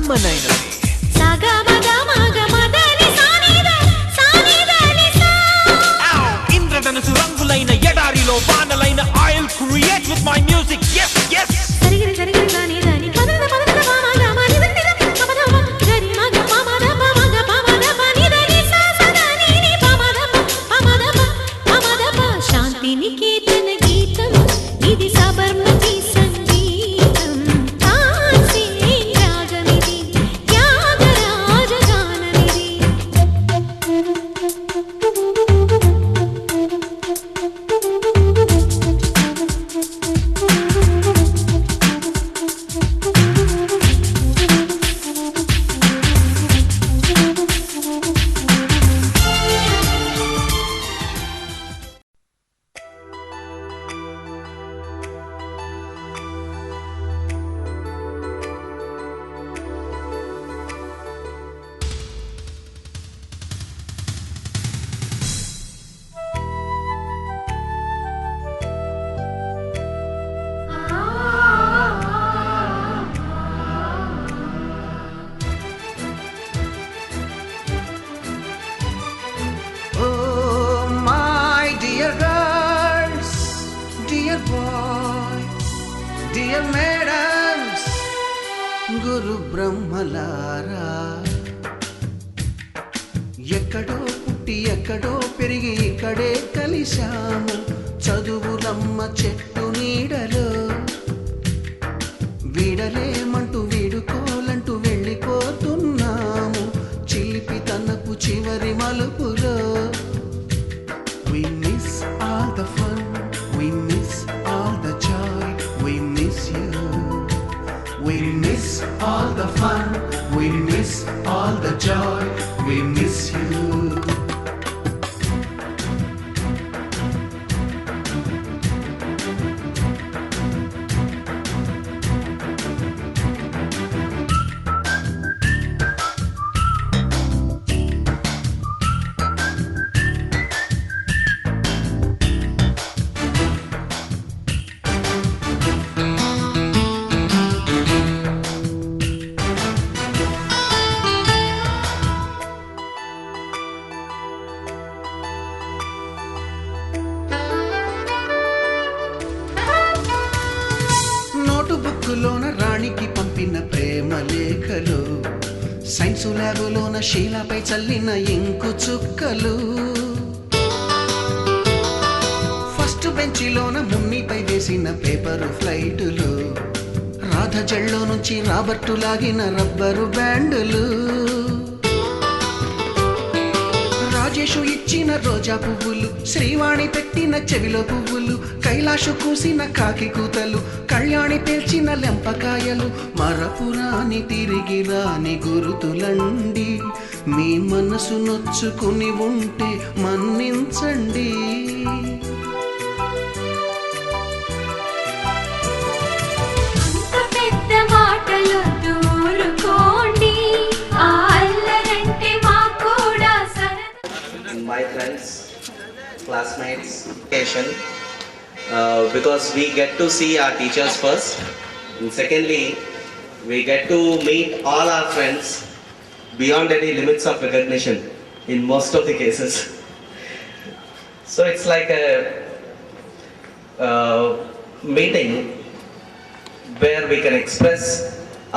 కమ్మనైనది. ఇంద్రధనుసు రంగులైన ఎడారిలో వానలైన I'll create with my music. Yes, yes. Dear madams, గురు బ్రహ్మలారా, ఎక్కడో పుట్టి ఎక్కడో పెరిగి ఇక్కడే కలిశాము చదువులమ్మ చెట్టు నీడలో. వీడలేమంటూ వీడుకోలంటూ వెళ్ళిపోతున్నాము చిలిపి తనకు చివరి మలుపులో. We miss all the fun, we miss all the joy, we miss you. We miss all the fun, we miss all the joy, we miss you. బుక్కులోన రాణికి పంపిన ప్రేమ లేఖలు, సైన్సు ల్యాబులోన శీలపై చల్లిన ఇంకు చుక్కలు, ఫస్ట్ బెంచిలోన మున్నిపై వేసిన పేపరు ఫ్లైటులు, రాధ జల్లో నుంచి రాబర్టు లాగిన rubber బ్యాండులు, Rajesh ఇచ్చిన రోజా పువ్వులు, శ్రీవాణి పెట్టిన చెవిలో పువ్వులు, కైలాషు కూసిన కాకి కూతలు, కళ్యాణి పేల్చిన లెంపకాయలు, మరపురాని తిరిగి రాని గురుతులండి. మీ మనసు నొచ్చుకుని ఉంటే మన్నించండి. My friends, classmates, education, because we get to see our teachers first, and secondly, we get to meet all our friends beyond any limits of recognition in most of the cases. So it's like a meeting where we can express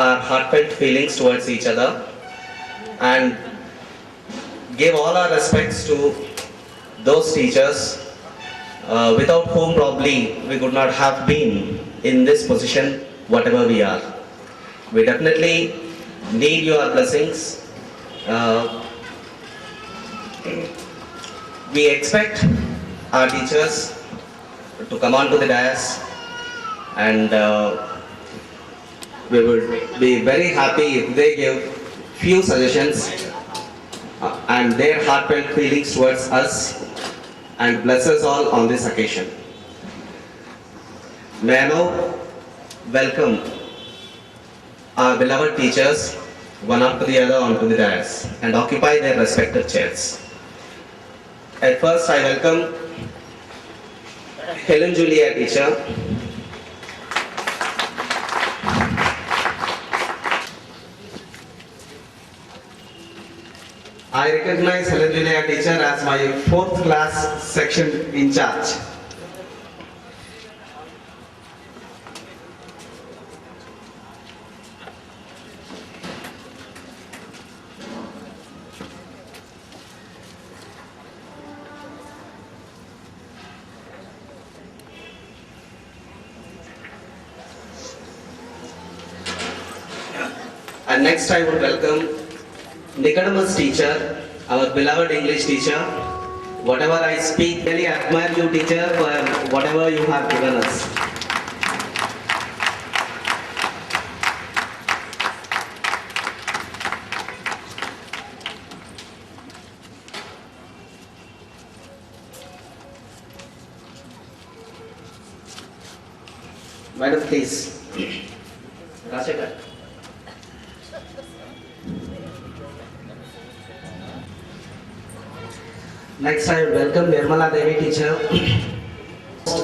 our heartfelt feelings towards each other and give all our respects to those teachers without whom probably we could not have been in this position whatever we are. We definitely need your blessings. We expect our teachers to come on to the dais, and we would be very happy if they give few suggestions and their heartfelt feelings towards us and bless us all on this occasion. May I now welcome our beloved teachers one after the other onto the dais and occupy their respective chairs. At first I welcome Helen Julia teacher, I recognize Helen Vinaya teacher as my 4th class section in charge. And next I would welcome Nicodemus teacher, our beloved English teacher. Whatever I speak, really admire you teacher for whatever you have given us. Madam, please. Rashika. Next, I welcome Nirmala Devi teacher,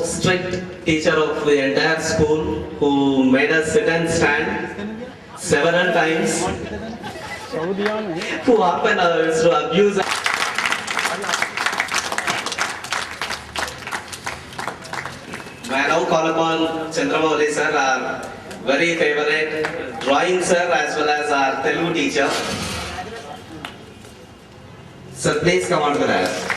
strict teacher of the entire school, who made us sit and stand several times, who often used to abuse. May I now call upon Chandramouli sir, our very favorite drawing sir, as well as our Telugu teacher. Sir, please come on to the dais.